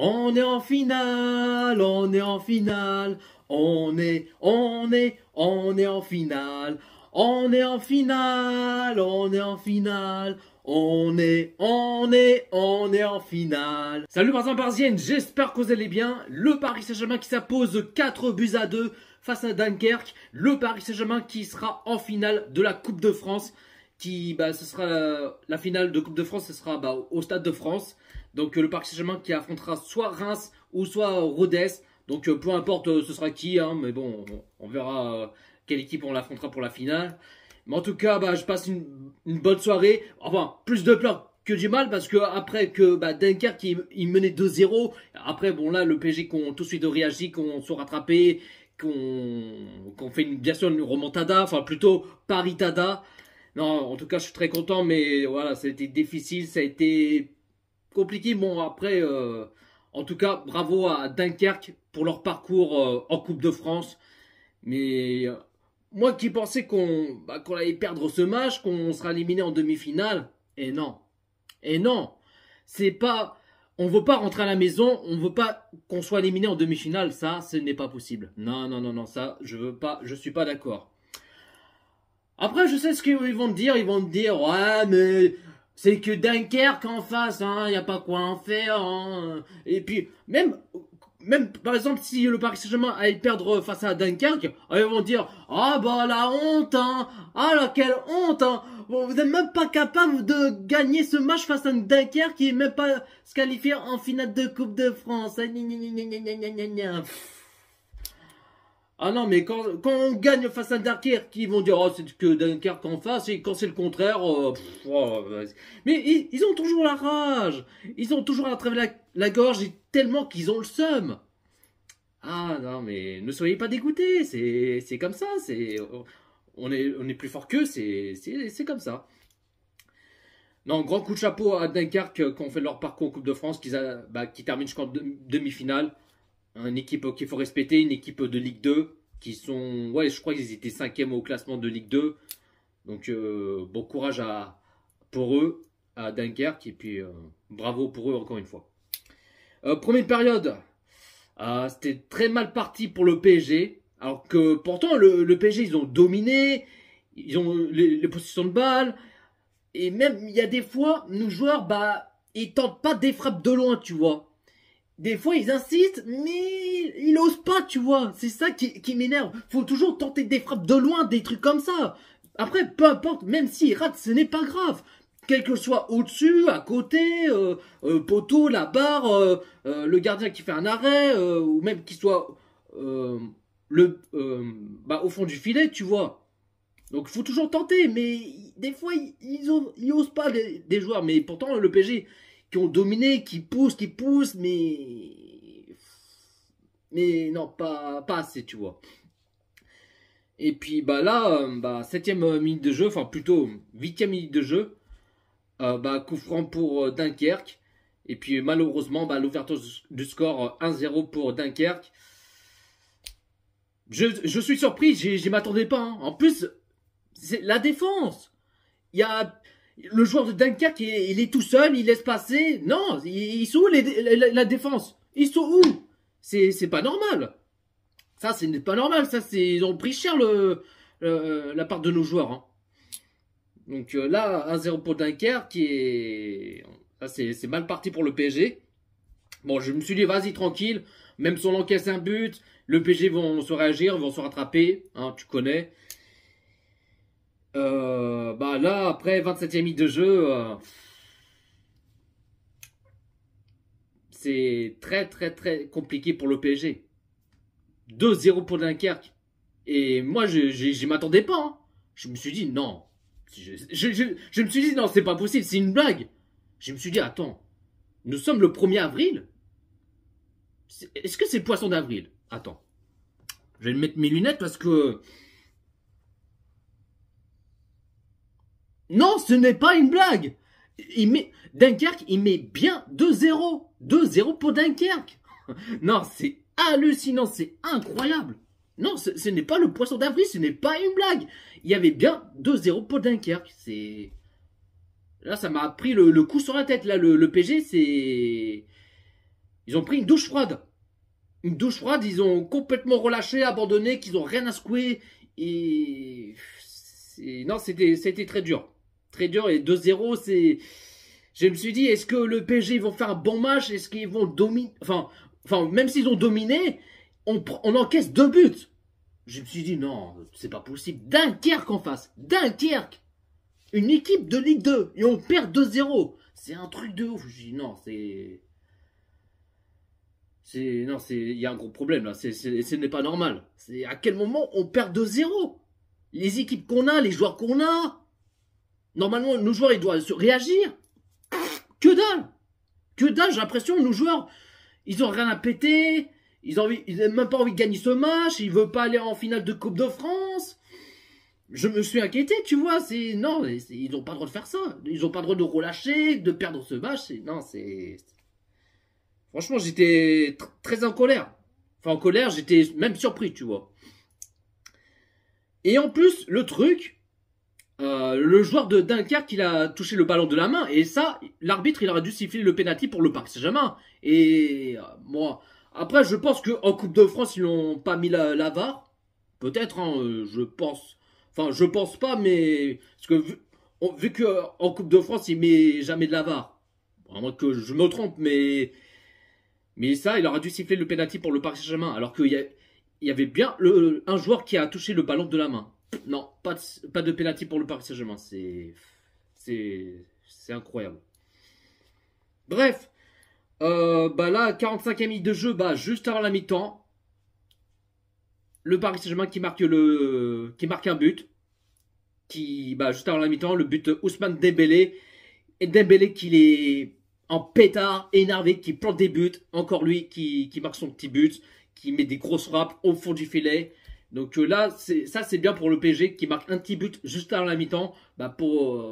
On est en finale, on est en finale, on est en finale, on est en finale, on est en finale, on est en finale. Salut partisans parisiennes, j'espère que vous allez bien. Le Paris Saint-Germain qui s'impose 4-2 face à Dunkerque. Le Paris Saint-Germain qui sera en finale de la Coupe de France. Ce sera la finale de Coupe de France, ce sera au Stade de France. Donc le Paris Saint-Germain qui affrontera soit Reims ou soit Rodez. Donc peu importe ce sera qui, hein, mais bon, on verra quelle équipe on l'affrontera pour la finale. Mais en tout cas, je passe une bonne soirée. Enfin, plus de pleurs que du mal parce que après que Dunkerque il menait 2-0. Après, bon là, le PSG qui ont tout de suite réagi, qu'on se rattrapé, qu'on fait bien sûr une remontada, enfin plutôt paritada. Non, en tout cas, je suis très content, mais voilà, ça a été difficile, ça a été compliqué. Bon, après, en tout cas, bravo à Dunkerque pour leur parcours en Coupe de France. Mais moi qui pensais qu'on allait perdre ce match, qu'on sera éliminé en demi-finale, et non. Et non, c'est pas... On veut pas rentrer à la maison, on veut pas qu'on soit éliminé en demi-finale, ça, ce n'est pas possible. Non, non, non, non, ça, je veux pas, je suis pas d'accord. Après, je sais ce qu'ils vont me dire. Ils vont me dire, ouais, mais c'est que Dunkerque en face, hein, y a pas quoi en faire. Hein. Et puis, même par exemple, si le Paris Saint-Germain allait perdre face à Dunkerque, ils vont dire, ah la honte, hein. Ah là, quelle honte, hein. Bon, vous n'êtes même pas capable de gagner ce match face à Dunkerque qui est même pas se qualifié en finale de Coupe de France. Ah non, mais quand on gagne face à Dunkerque, ils vont dire oh c'est que Dunkerque en face, et quand c'est le contraire, mais ils ont toujours la rage, ils ont toujours à travers la gorge, et tellement qu'ils ont le seum. Ah non, mais ne soyez pas dégoûtés, c'est comme ça, on est plus fort qu'eux, c'est comme ça. Non, grand coup de chapeau à Dunkerque qui ont fait leur parcours en Coupe de France, qui terminent jusqu'en demi-finale. Une équipe qu'il faut respecter, une équipe de Ligue 2 qui sont... Ouais, je crois qu'ils étaient 5e au classement de Ligue 2. Donc, bon courage pour eux, à Dunkerque. Et puis, bravo pour eux encore une fois. Première période, c'était très mal parti pour le PSG. Alors que pourtant, le PSG, ils ont dominé. Ils ont les possessions de balles. Et même, il y a des fois, nos joueurs, ils tentent pas des frappes de loin, tu vois. Des fois, ils insistent, mais ils osent pas, tu vois. C'est ça qui m'énerve. Faut toujours tenter des frappes de loin, des trucs comme ça. Après, peu importe, même s'ils ratent, ce n'est pas grave. Quel que soit au-dessus, à côté, poteau, la barre, le gardien qui fait un arrêt, ou même qu'il soit au fond du filet, tu vois. Donc, il faut toujours tenter, mais des fois, ils osent pas, des joueurs. Mais pourtant, le PSG... qui ont dominé, qui poussent, mais non, pas assez, tu vois. Et puis là, 7e minute de jeu, enfin plutôt 8e minute de jeu, coup franc pour Dunkerque. Et puis malheureusement, l'ouverture du score 1-0 pour Dunkerque. Je suis surpris, je m'attendais pas. Hein. En plus, c'est la défense. Il y a... Le joueur de Dunkerque, il est tout seul, il laisse passer. Non, ils sont où la défense? Ils sont où? C'est pas normal. Ça, c'est pas normal. Ça, ils ont pris cher la part de nos joueurs. Hein. Donc là, 1-0 pour Dunkerque, c'est mal parti pour le PSG. Bon, je me suis dit, vas-y, tranquille. Même si on encaisse un but, le PSG vont se réagir, vont se rattraper. Hein, tu connais. Là, après 27e minute de jeu, c'est très très très compliqué pour le PSG. 2-0 pour Dunkerque. Et moi, je m'attendais pas. Hein. Je me suis dit, non. Je me suis dit, non, c'est pas possible, c'est une blague. Je me suis dit, attends, nous sommes le 1er avril. Est-ce que c'est le poisson d'avril? Attends. Je vais mettre mes lunettes parce que... Non, ce n'est pas une blague. Dunkerque, il met bien 2-0. 2-0 pour Dunkerque. Non, c'est hallucinant, c'est incroyable. Non, ce n'est pas le poisson d'avril, ce n'est pas une blague. Il y avait bien 2-0 pour Dunkerque. Là, ça m'a pris le coup sur la tête. Là, le PG, Ils ont pris une douche froide. Une douche froide, ils ont complètement relâché, abandonné, qu'ils ont rien à secouer. Et non, c'était très dur. Très dur. Et 2-0, c'est... Je me suis dit, est-ce que le PSG vont faire un bon match? Est-ce qu'ils vont dominer? Enfin, même s'ils ont dominé, on encaisse 2 buts. Je me suis dit, non, c'est pas possible. Dunkerque en face. Dunkerque. Une équipe de Ligue 2. Et on perd 2-0. C'est un truc de ouf. Je me suis dit, non, non, il y a un gros problème là. Ce n'est pas normal. C'est à quel moment on perd 2-0? Les équipes qu'on a, les joueurs qu'on a. Normalement, nos joueurs, ils doivent réagir. Que dalle. Que dalle, j'ai l'impression, nos joueurs, ils ont rien à péter. Ils n'ont même pas envie de gagner ce match. Ils veulent pas aller en finale de Coupe de France. Je me suis inquiété, tu vois. Non, ils n'ont pas le droit de faire ça. Ils n'ont pas le droit de relâcher, de perdre ce match. Non, c'est... Franchement, j'étais très en colère. Enfin, en colère, j'étais même surpris, tu vois. Et en plus, le truc, le joueur de Dunkerque, il a touché le ballon de la main. Et ça, l'arbitre, il aurait dû siffler le pénalty pour le Paris Saint-Germain. Et moi, après, je pense qu'en Coupe de France, ils n'ont pas mis la VAR. Peut-être, hein, je pense. Enfin, je pense pas, mais... Parce que vu qu'en Coupe de France, il met jamais de la VAR. À moins que je me trompe, mais ça, il aurait dû siffler le penalty pour le Paris Saint-Germain. Alors qu'il y avait bien un joueur qui a touché le ballon de la main. Non, pas de penalty pour le Paris Saint-Germain. C'est incroyable. Bref. Là, 45e minute de jeu, juste avant la mi-temps. Le Paris Saint-Germain qui marque un but. Juste avant la mi-temps, le but Ousmane Dembélé. Et Dembélé qui est en pétard, énervé, qui plante des buts. Encore lui qui marque son petit but, qui met des grosses frappes au fond du filet. Donc là, c'est bien pour le PSG qui marque un petit but juste avant la mi-temps pour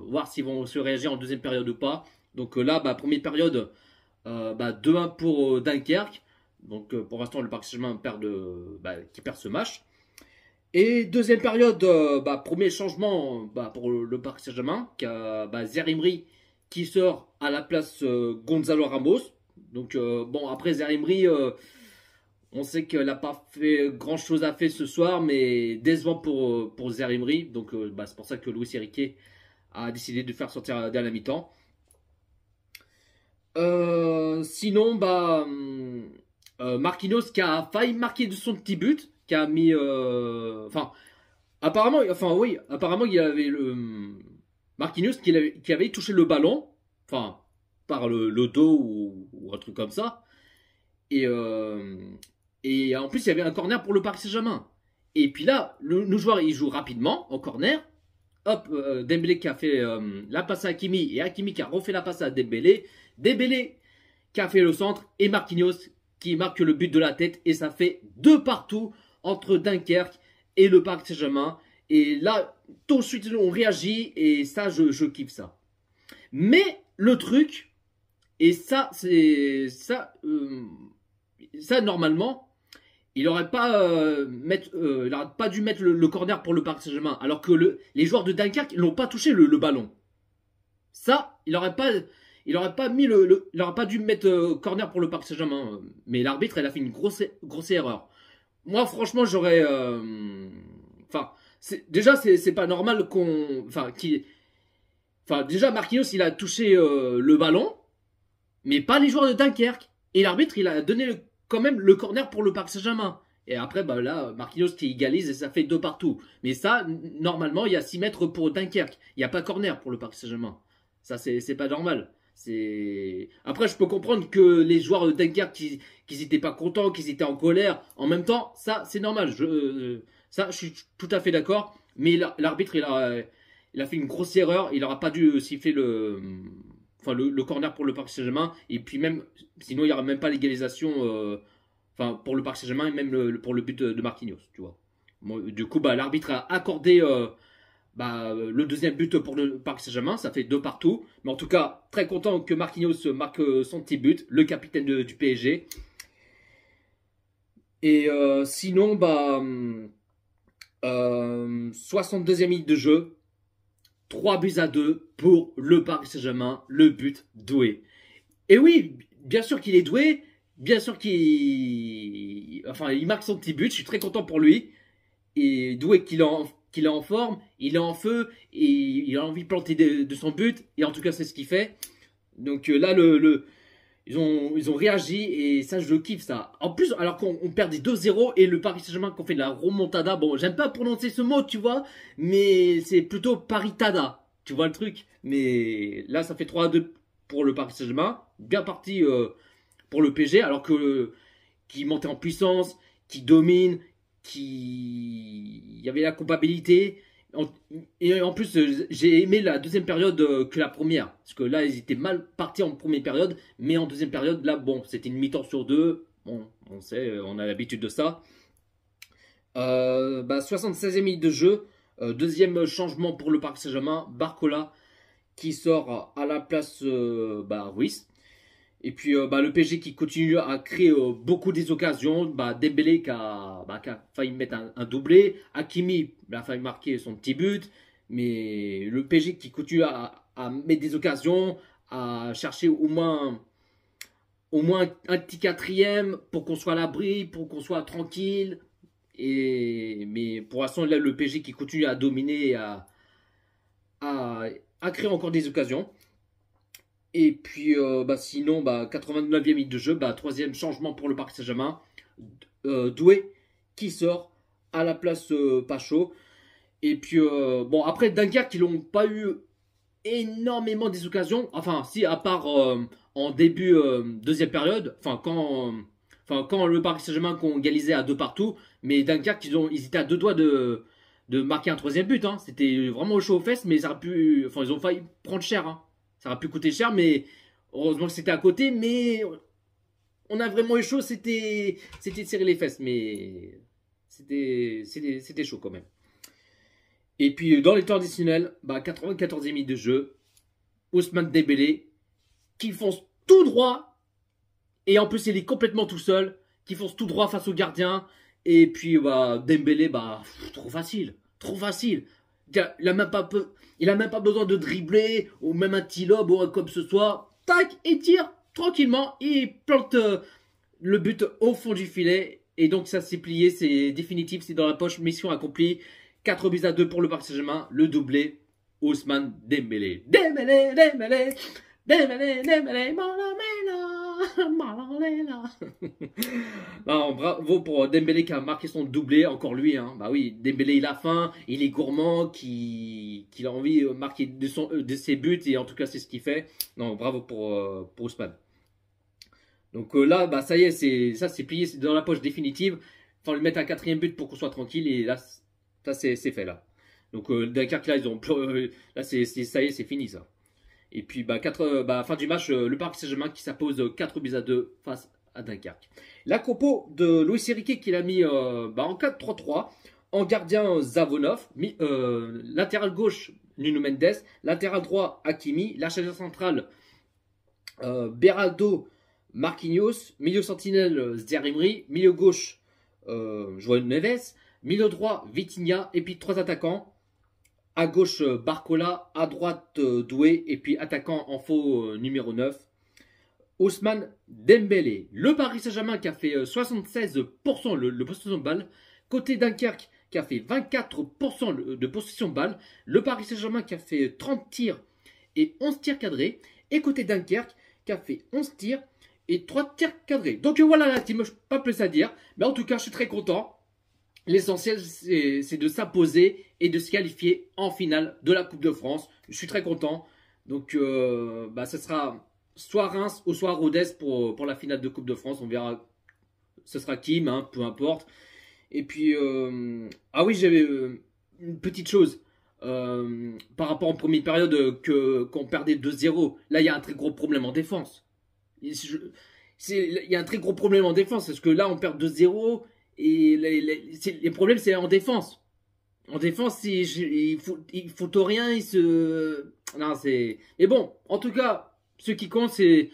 voir s'ils vont se réagir en deuxième période ou pas. Donc là, première période, 2-1 pour Dunkerque. Donc pour l'instant, le Paris Saint-Germain qui perd ce match. Et deuxième période, premier changement pour le Paris Saint-Germain, qui a Zaïre Emery qui sort à la place Gonzalo Ramos. Donc après Zaïre Emery, on sait qu'elle n'a pas fait grand chose à faire ce soir, mais décevant pour Zaïre Emery. Donc c'est pour ça que Luis Enrique a décidé de faire sortir dès la mi-temps. Sinon, Marquinhos qui a failli marquer de son petit but, qui a mis... apparemment, il y avait le Marquinhos qui avait touché le ballon, par le dos ou un truc comme ça. Et en plus, il y avait un corner pour le Paris Saint-Germain. Et puis là, nos joueurs, ils jouent rapidement en corner. Hop, Dembélé qui a fait la passe à Hakimi, et Hakimi qui a refait la passe à Dembélé. Dembélé qui a fait le centre, et Marquinhos qui marque le but de la tête. Et ça fait 2 partout entre Dunkerque et le Paris Saint-Germain. Et là, tout de suite, on réagit, et ça, je kiffe ça. Mais le truc, et ça, normalement, il n'aurait pas, pas dû mettre le corner pour le Paris Saint-Germain, alors que les joueurs de Dunkerque n'ont pas touché le ballon. Ça, il n'aurait pas dû mettre corner pour le Paris Saint-Germain. Mais l'arbitre, elle a fait une grosse erreur. Moi, franchement, j'aurais... déjà, c'est pas normal déjà, Marquinhos, il a touché le ballon, mais pas les joueurs de Dunkerque. Et l'arbitre, il a donné quand même le corner pour le Paris Saint-Germain. Et après, là, Marquinhos qui égalise et ça fait 2 partout. Mais ça, normalement, il y a 6 mètres pour Dunkerque. Il n'y a pas corner pour le Paris Saint-Germain. Ça, c'est pas normal. Après, je peux comprendre que les joueurs de Dunkerque, qu'ils n'étaient pas contents, qu'ils étaient en colère. En même temps, ça, c'est normal. Ça, je suis tout à fait d'accord. Mais l'arbitre, il a fait une grosse erreur. Il n'aura pas dû siffler le corner pour le Paris Saint-Germain. Et puis même, sinon, il n'y aura même pas l'égalisation pour le Paris Saint-Germain et même pour le but de Marquinhos, tu vois. Bon, du coup, l'arbitre a accordé le deuxième but pour le Paris Saint-Germain. Ça fait 2 partout. Mais en tout cas, très content que Marquinhos marque son petit but. Le capitaine du PSG. Et sinon, 62e minute de jeu. 3-2 pour le Paris Saint-Germain, le but Doué. Et oui, bien sûr qu'il est doué, bien sûr enfin, il marque son petit but, je suis très content pour lui. Et doué qu'il est en forme, il est en feu, et il a envie de planter de son but, et en tout cas c'est ce qu'il fait. Donc là, ils ont réagi, et ça je le kiffe ça. En plus, alors qu'on perdait 2-0, et le Paris Saint-Germain qu'on fait de la remontada, bon j'aime pas prononcer ce mot tu vois, mais c'est plutôt paritada, tu vois le truc. Mais là ça fait 3-2 pour le Paris Saint-Germain, bien parti pour le PSG, alors que qui montait en puissance, qui domine, il y avait la compatibilité. Et en plus, j'ai aimé la deuxième période que la première. Parce que là, ils étaient mal partis en première période. Mais en deuxième période, là, bon, c'était une mi-temps sur deux. Bon, on sait, on a l'habitude de ça. 76e minute de jeu. Deuxième changement pour le Paris Saint-Germain. Barcola qui sort à la place Ruiz. Et puis le PSG qui continue à créer beaucoup des occasions. Dembélé qui a failli mettre un doublé. Hakimi a failli marquer son petit but. Mais le PSG qui continue à mettre des occasions, à chercher au moins un petit quatrième pour qu'on soit à l'abri, pour qu'on soit tranquille. Mais pour l'instant, là, le PSG qui continue à dominer et à créer encore des occasions. Et puis sinon, 89e minute de jeu, troisième changement pour le Paris Saint-Germain. Doué qui sort à la place Pacho. Et puis après Dunkerque, ils n'ont pas eu énormément des occasions. Enfin si, à part en début deuxième période. Enfin quand le Paris Saint-Germain ont égalisé à 2 partout. Mais Dunkerque, ils étaient à 2 doigts de marquer un troisième but. Hein. C'était vraiment au chaud aux fesses, mais ça aurait pu. Enfin, ils ont failli prendre cher. Hein. Ça aurait pu coûter cher, mais heureusement que c'était à côté. Mais on a vraiment eu chaud, c'était de serrer les fesses. Mais c'était chaud quand même. Et puis dans les temps additionnels, 94e minute de jeu, Ousmane Dembélé qui fonce tout droit. Et en plus, il est complètement tout seul, qui fonce tout droit face au gardien. Et puis Dembélé, trop facile. Trop facile. Il a même pas besoin de dribbler, ou même un petit lob, ou comme ce soit. Tac, et tire tranquillement. Et il plante le but au fond du filet. Et donc ça s'est plié, c'est définitif, c'est dans la poche, mission accomplie. 4-2 pour le Paris Saint-Germain, le doublé, Ousmane Dembélé. Dembélé, Dembélé, Dembélé, Dembélé, non, bravo pour Dembélé qui a marqué son doublé, encore lui. Hein. Oui, Dembélé il a faim, il est gourmand, qu'il a envie de marquer de ses buts et en tout cas c'est ce qu'il fait. Non, bravo pour Ousmane. Donc là, ça y est, c'est plié, c'est dans la poche définitive. Il faut lui mettre un quatrième but pour qu'on soit tranquille et là, ça c'est fait là. Donc Dunkerque là, là ça y est, c'est fini ça. Et puis fin du match, le Paris Saint-Germain qui s'impose 4-2 face à Dunkerque. La compo de Luis Enrique qu'il a mis en 4-3-3. En gardien Zavonov, latéral gauche Nuno Mendes, latéral droit Hakimi, l'archère central Beraldo, Marquinhos, milieu sentinelle Zaïre Emery, milieu gauche João Neves, milieu droit Vitinha et puis 3 attaquants. À gauche, Barcola. À droite, Doué. Et puis, attaquant en faux numéro 9, Ousmane Dembélé. Le Paris Saint-Germain qui a fait 76% le possession de balle. Côté Dunkerque qui a fait 24% de possession de balle. Le Paris Saint-Germain qui a fait 30 tirs et 11 tirs cadrés. Et côté Dunkerque qui a fait 11 tirs et 3 tirs cadrés. Donc voilà la team, pas plus à dire. Mais en tout cas, je suis très content. L'essentiel, c'est de s'imposer et de se qualifier en finale de la Coupe de France. Je suis très content. Donc, ce sera soit Reims ou soit Rodez pour la finale de Coupe de France. On verra. Ce sera qui, peu importe. Et puis, j'avais une petite chose. Par rapport en première période, qu'on perdait 2-0. Là, il y a un très gros problème en défense. Il y a un très gros problème en défense. Parce que là, on perd 2-0. Et les problèmes, c'est en défense. En défense, il faut rien. Non, c'est. Mais bon, en tout cas, ce qui compte, c'est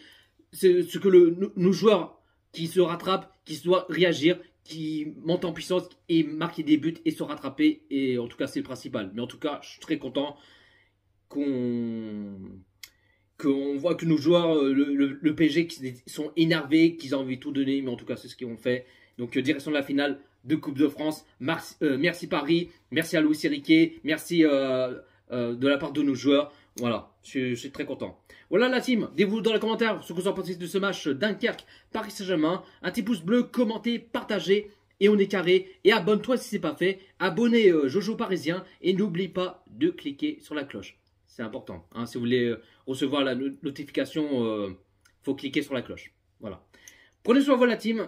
ce que nos joueurs qui se rattrapent, qui doivent réagir, qui montent en puissance et marquer des buts et se rattraper. Et en tout cas, c'est le principal. Mais en tout cas, je suis très content qu'on voit que nos joueurs, le PSG, qui sont énervés, qu'ils ont envie de tout donner, mais en tout cas, c'est ce qu'ils ont fait. Donc, direction de la finale de Coupe de France. Merci Paris, merci à Luis Enrique, merci de la part de nos joueurs. Voilà, je suis très content. Voilà la team, dites-vous dans les commentaires ce que vous en pensez de ce match Dunkerque-Paris Saint-Germain. Un petit pouce bleu, commentez, partagez. Et on est carré. Et abonne-toi si ce n'est pas fait. Abonnez Jojo Parisien. Et n'oublie pas de cliquer sur la cloche. C'est important. Hein, si vous voulez recevoir la notification, faut cliquer sur la cloche. Voilà. Prenez soin de vous la team.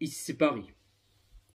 Ici c'est Paris.